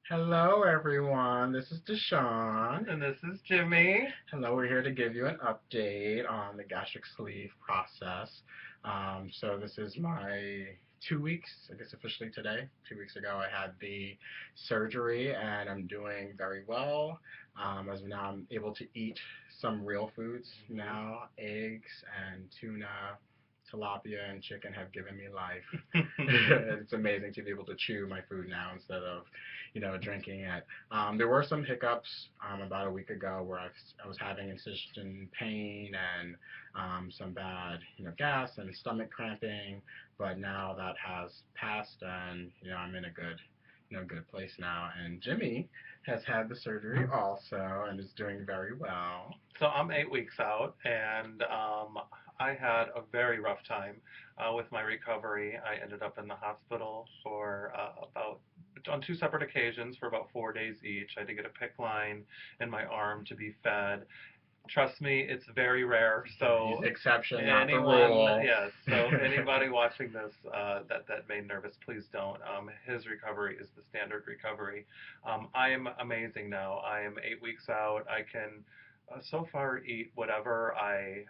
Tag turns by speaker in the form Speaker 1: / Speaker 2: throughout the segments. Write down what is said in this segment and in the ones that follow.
Speaker 1: Hello, everyone. This is Deshawn.
Speaker 2: And this is Jimmy.
Speaker 1: Hello, we're here to give you an update on the gastric sleeve process. So this is my 2 weeks, I guess officially today. 2 weeks ago, I had the surgery, and I'm doing very well. As of now, I'm able to eat some real foods now. Eggs and tuna, tilapia, and chicken have given me life. It's amazing to be able to chew my food now instead of, drinking it. There were some hiccups about a week ago where I was having incision pain and some bad, gas and stomach cramping, but now that has passed, and I'm in a good place now. And Jimmy has had the surgery also and is doing very well.
Speaker 2: So I'm 8 weeks out, and I had a very rough time with my recovery. I ended up in the hospital for about on two separate occasions for about 4 days each. I had to get a PICC line in my arm to be fed. Trust me, it's very rare. So
Speaker 1: Exception, not the
Speaker 2: anyone,
Speaker 1: rule.
Speaker 2: yes. So anybody watching this that made nervous, please don't. His recovery is the standard recovery. I am amazing now. I am 8 weeks out. I can so far eat whatever I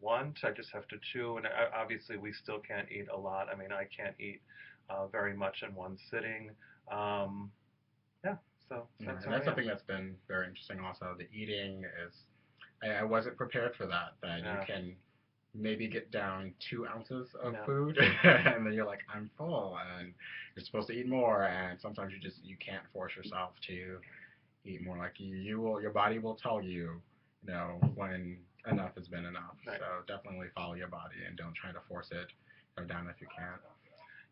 Speaker 2: want. I just have to chew, and obviously we still can't eat a lot. I mean, I can't eat very much in one sitting. Um, yeah, so
Speaker 1: Yeah,
Speaker 2: that's
Speaker 1: and
Speaker 2: where
Speaker 1: that's
Speaker 2: I am.
Speaker 1: something that's been very interesting also. The eating is, I wasn't prepared for that, that you
Speaker 2: Yeah,
Speaker 1: can maybe get down 2 ounces of
Speaker 2: yeah.
Speaker 1: food and then you're like, I'm full, and you're supposed to eat more, and sometimes you can't force yourself to eat more. Like your body will tell you, when enough has been enough.
Speaker 2: Right.
Speaker 1: So definitely follow your body and don't try to force it down if you can't.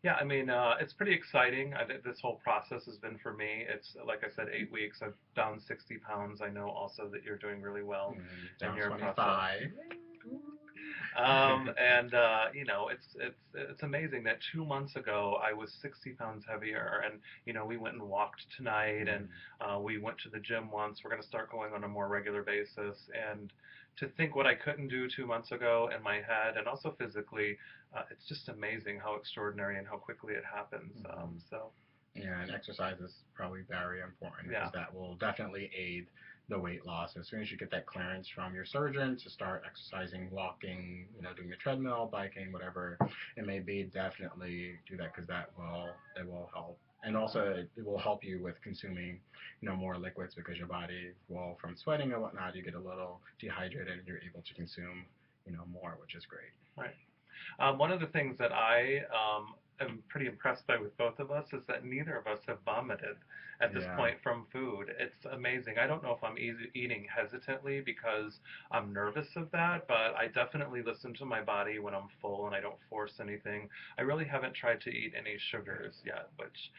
Speaker 2: Yeah, I mean, it's pretty exciting. I think this whole process has been for me. It's like I said, 8 weeks. I've down 60 pounds. I know also that you're doing really well in
Speaker 1: Down
Speaker 2: your process.
Speaker 1: 25.
Speaker 2: It's amazing that 2 months ago I was 60 pounds heavier, and we went and walked tonight, and we went to the gym once. We're going to start going on a more regular basis, and to think what I couldn't do 2 months ago in my head and also physically, it's just amazing how extraordinary and how quickly it happens. So
Speaker 1: Yeah, and exercise is probably very important
Speaker 2: yeah,
Speaker 1: because that will definitely aid the weight loss. As soon as you get that clearance from your surgeon to start exercising, walking, doing the treadmill, biking, whatever it may be, definitely do that because it will help. And also, it will help you with consuming, more liquids because your body will, from sweating and whatnot, you get a little dehydrated and you're able to consume, more, which is great.
Speaker 2: right. One of the things that I am pretty impressed by with both of us is that neither of us have vomited at this
Speaker 1: Yeah.
Speaker 2: point from food. It's amazing. I don't know if I'm eating hesitantly because I'm nervous of that, but I definitely listen to my body when I'm full and I don't force anything. I really haven't tried to eat any sugars yet, which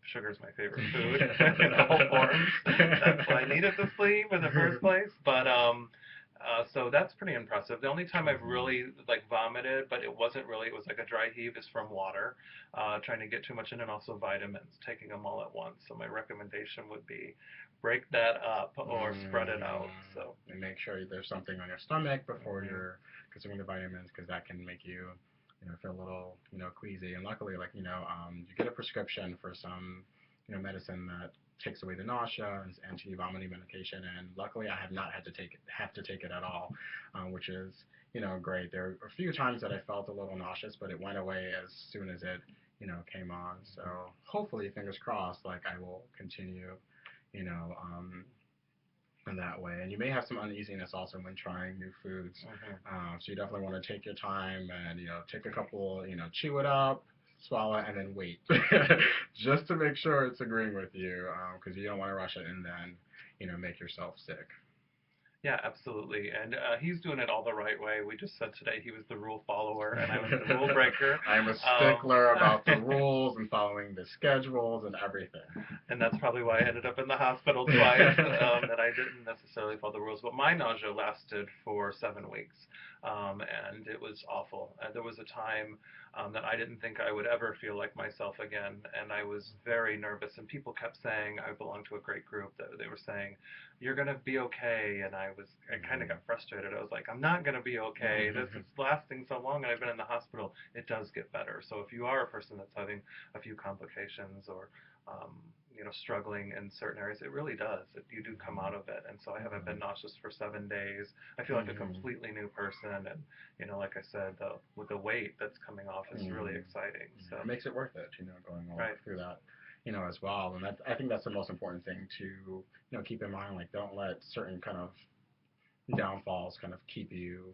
Speaker 2: sugar is my favorite food in all forms. That's why I needed the sleeve in the first place. But so that's pretty impressive. The only time I've really like vomited, but it was like a dry heave, is from water, trying to get too much in, and also vitamins, taking them all at once. So my recommendation would be break that up or spread it out. So
Speaker 1: And make sure there's something on your stomach before
Speaker 2: mhm.
Speaker 1: you're consuming the vitamins because that can make you, feel a little, queasy. And luckily, like, you get a prescription for some, medicine that takes away the nausea and anti-vomiting medication. And luckily, I have not have to take it at all, which is, great. There are a few times that I felt a little nauseous, but it went away as soon as it, came on. So hopefully, fingers crossed, like I will continue, you know, um, in that way. And you may have some uneasiness also when trying new foods.
Speaker 2: Mhm.
Speaker 1: So you definitely want to take your time and, take a couple, chew it up, swallow it, and then wait, just to make sure it's agreeing with you, because you don't want to rush it and then, make yourself sick.
Speaker 2: Yeah, absolutely. And he's doing it all the right way. We just said today he was the rule follower and I was the rule breaker.
Speaker 1: I'm a
Speaker 2: Um,
Speaker 1: stickler about the rules and following the schedules and everything.
Speaker 2: and that's probably why I ended up in the hospital twice, that I didn't necessarily follow the rules. But my nausea lasted for 7 weeks, and it was awful. There was a time that I didn't think I would ever feel like myself again, and I was very nervous. And people kept saying, I belong to a great group, that they were saying, "You're gonna be okay," and I kind of got frustrated. I was like, "I'm not gonna be okay. This is lasting so long, and I've been in the hospital. It does get better." So if you are a person that's having a few complications or struggling in certain areas, it really does. You do come out of it. And so I haven't been nauseous for 7 days. I feel like a
Speaker 1: Mm-hmm.
Speaker 2: completely new person. And, like I said, with the weight that's coming off is really
Speaker 1: Mm-hmm.
Speaker 2: exciting. So,
Speaker 1: It makes it worth it, going all
Speaker 2: right.
Speaker 1: through that, as well. And I think that's the most important thing to, keep in mind. Like, don't let certain kind of downfalls kind of keep you,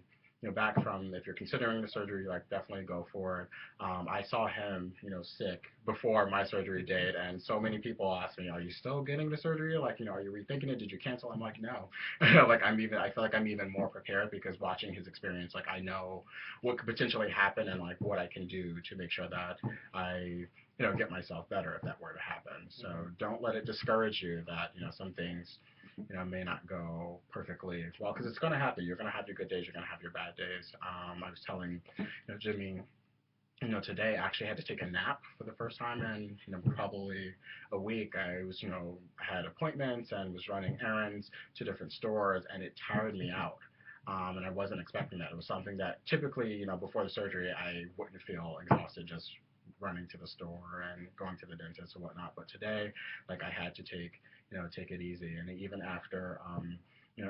Speaker 1: back from, if you're considering the surgery, like, definitely go for it. I saw him, sick before my surgery date, and so many people asked me, "Are you still getting the surgery? Like, are you rethinking it? Did you cancel?" I'm like, "No." Like, I feel like I'm even more prepared because watching his experience, like, I know what could potentially happen and like what I can do to make sure that I, get myself better if that were to happen. So don't let it discourage you that, some things may not go perfectly well because it's going to happen. You're going to have your good days. You're going to have your bad days. I was telling, Jimmy, today I actually had to take a nap for the first time in, probably a week. I was, had appointments and was running errands to different stores, and it tired me out. And I wasn't expecting that. It was something that typically, before the surgery, I wouldn't feel exhausted just running to the store and going to the dentist or whatnot. But today, like, I had to take it easy. And even after,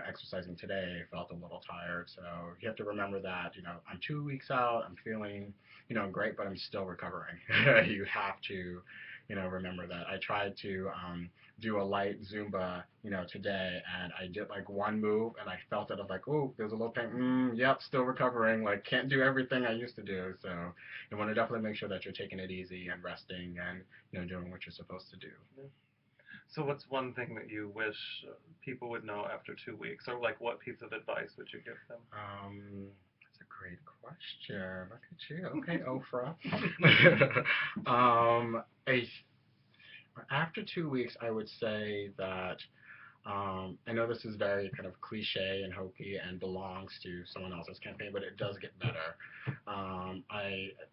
Speaker 1: exercising today, I felt a little tired. So you have to remember that, I'm 2 weeks out. I'm feeling, great, but I'm still recovering. You have to, remember that. I tried to do a light Zumba, today, and I did like one move, and I felt it. I was like, oh, there's a little pain. Yep, still recovering. Like, can't do everything I used to do. So you want to definitely make sure that you're taking it easy and resting and, doing what you're supposed to do.
Speaker 2: Yeah. So, what's one thing that you wish people would know after 2 weeks, or like what piece of advice would you give them?
Speaker 1: That's a great question. Look at you. Okay, Oprah. I after 2 weeks, I would say that I know this is very kind of cliche and hokey and belongs to someone else's campaign, but it does get better.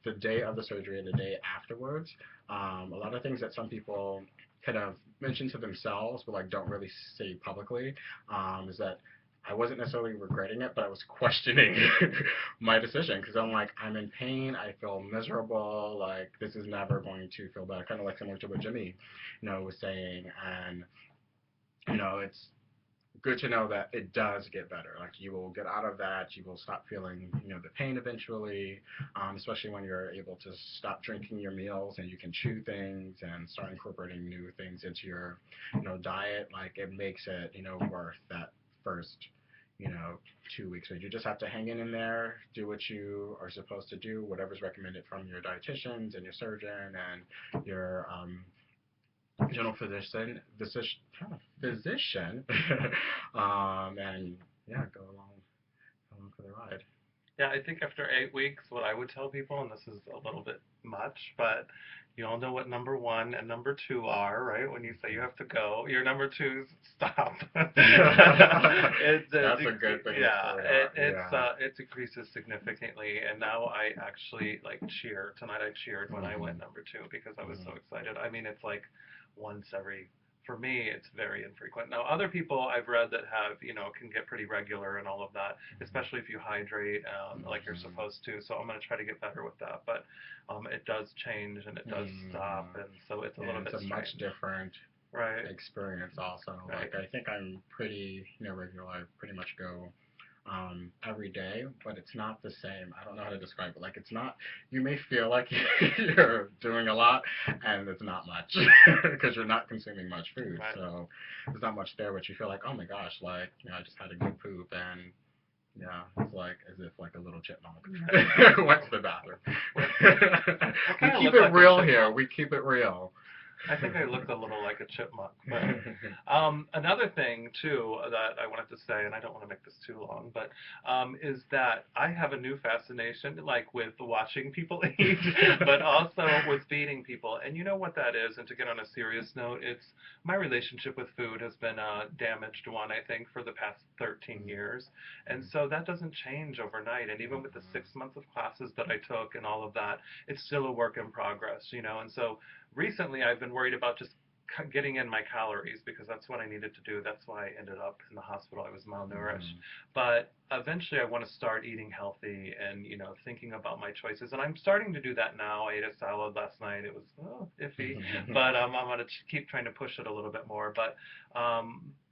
Speaker 1: The day of the surgery and the day afterwards, a lot of things that some people kind of mention to themselves, but like don't really say publicly, is that I wasn't necessarily regretting it, but I was questioning my decision because I'm like, I'm in pain, I feel miserable, like this is never going to feel better. Kind of like similar to what Jimmy, was saying, and it's good to know that it does get better. Like, you will get out of that. You will stop feeling, the pain eventually, especially when you're able to stop drinking your meals and you can chew things and start incorporating new things into your, diet. Like, it makes it, worth that first, you know, 2 weeks. So you just have to hang in there, do what you are supposed to do, whatever's recommended from your dietitians and your surgeon and your general physician, and yeah, go along for the ride.
Speaker 2: Yeah, I think after 8 weeks, what I would tell people, and this is a little bit much, but you all know what number one and number two are, right? When you say you have to go, your number two is stop.
Speaker 1: That's a good thing to
Speaker 2: yeah,
Speaker 1: start out. Yeah.
Speaker 2: it decreases significantly, and now I actually like cheer. Tonight I cheered when I went
Speaker 1: Mm-hmm.
Speaker 2: number two because I was so
Speaker 1: Mm-hmm.
Speaker 2: excited. I mean, it's like once every for me, it's very infrequent. Now, other people I've read that have, can get pretty regular and all of that, especially if you hydrate like you're
Speaker 1: Mm-hmm.
Speaker 2: supposed to. So I'm going to try to get better with that. But it does change and it does stop.
Speaker 1: Mm-hmm.
Speaker 2: And so it's a
Speaker 1: And
Speaker 2: little
Speaker 1: it's
Speaker 2: bit
Speaker 1: a much
Speaker 2: strange.
Speaker 1: different
Speaker 2: Right,
Speaker 1: experience also.
Speaker 2: right.
Speaker 1: Like, I think I'm pretty, regular. I pretty much go every day, but it's not the same. I don't know how to describe it. Like, it's not, you may feel like you're doing a lot, and it's not much because you're not consuming much food.
Speaker 2: Right.
Speaker 1: So there's not much there, but you feel like, oh my gosh, like, I just had a good poop, and yeah, it's like as if like a little chipmunk went to the bathroom.
Speaker 2: I
Speaker 1: We
Speaker 2: kind of
Speaker 1: keep
Speaker 2: look
Speaker 1: it
Speaker 2: like a
Speaker 1: real here.
Speaker 2: chipmunk.
Speaker 1: We keep it real.
Speaker 2: I think I looked a little like a chipmunk. But another thing too that I wanted to say, and I don't want to make this too long, but is that I have a new fascination, like with watching people eat, but also with feeding people. And you know what that is? And to get on a serious note, it's my relationship with food has been a damaged one, I think, for the past 13 years. And so that doesn't change overnight. And even with the 6 months of classes that I took and all of that, it's still a work in progress. And so recently I've been worried about just getting in my calories because that's what I needed to do. That's why I ended up in the hospital. I was malnourished. But eventually I want to start eating healthy and, thinking about my choices. And I'm starting to do that now. I ate a salad last night. It was iffy, but I'm going to keep trying to push it a little bit more.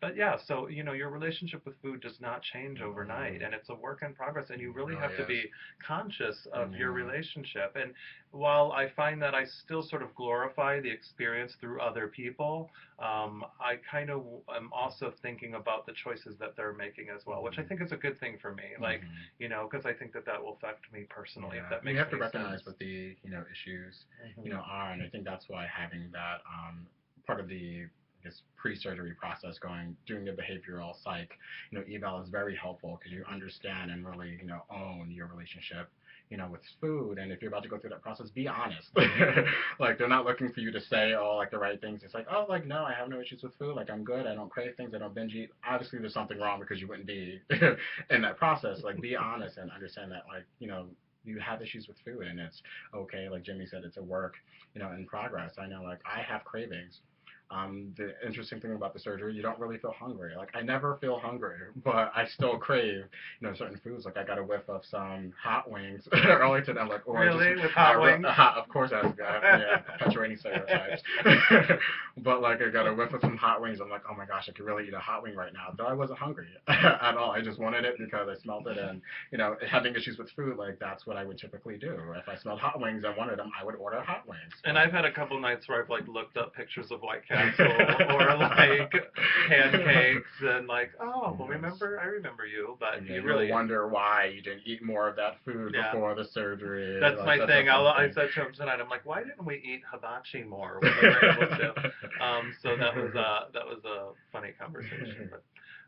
Speaker 2: But yeah, so, your relationship with food does not change overnight, and it's a work in progress, and you really have to be conscious of your relationship. And while I find that I still sort of glorify the experience through other people, I kind of am also thinking about the choices that they're making as well, which I think is a good thing for me. Like, because I think that will affect me personally, if that makes
Speaker 1: You have to
Speaker 2: any
Speaker 1: recognize
Speaker 2: sense.
Speaker 1: what the issues are, and I think that's why having that part of the pre-surgery process doing the behavioral psych eval is very helpful because you understand and really own your relationship with food. And if you're about to go through that process, be honest. Like, they're not looking for you to say like the right things. It's like, oh, like, no, I have no issues with food. Like, I'm good. I don't crave things. I don't binge eat. Obviously there's something wrong because you wouldn't be in that process. Like, be honest and understand that, like, you have issues with food and it's okay. Like Jimmy said, it's a work in progress. I know, like, I have cravings. The interesting thing about the surgery, you don't really feel hungry. Like, I never feel hungry, but I still crave, certain foods. Like, I got a whiff of some hot wings earlier today. I'm like, or
Speaker 2: Really?
Speaker 1: just
Speaker 2: With hot wings?
Speaker 1: of course, perpetuating stereotypes. But like, I got a whiff of some hot wings. I'm like, oh my gosh, I could really eat a hot wing right now. Though I wasn't hungry at all. I just wanted it because I smelled it, and having issues with food, like, that's what I would typically do. If I smelled hot wings and wanted them, I would order hot wings.
Speaker 2: And I've had a couple nights where I've like looked up pictures of White Castle or like pancakes and like, oh, well, I remember you, but you really
Speaker 1: wonder why you didn't eat more of that food before the surgery.
Speaker 2: That's
Speaker 1: like,
Speaker 2: my thing. I said to him tonight, I'm like, why didn't we eat hibachi more when we were able to? So that was a funny conversation.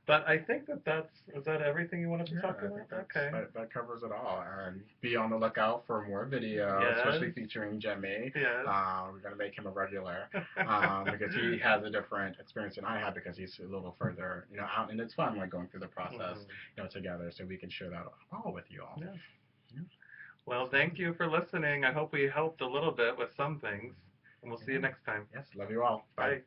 Speaker 2: But I think is that everything you wanted to talk about? Okay.
Speaker 1: That covers it all. And be on the lookout for more videos, especially featuring Jimmy.
Speaker 2: Yes.
Speaker 1: We're going to make him a regular because he has a different experience than I have because he's a little further, out. And it's fun, like, going through the process, together, so we can share that all with you all.
Speaker 2: Yes. Yeah. Well, thank you for listening. I hope we helped a little bit with some things. And we'll see you next time.
Speaker 1: Yes, love you all. Bye.
Speaker 2: Bye.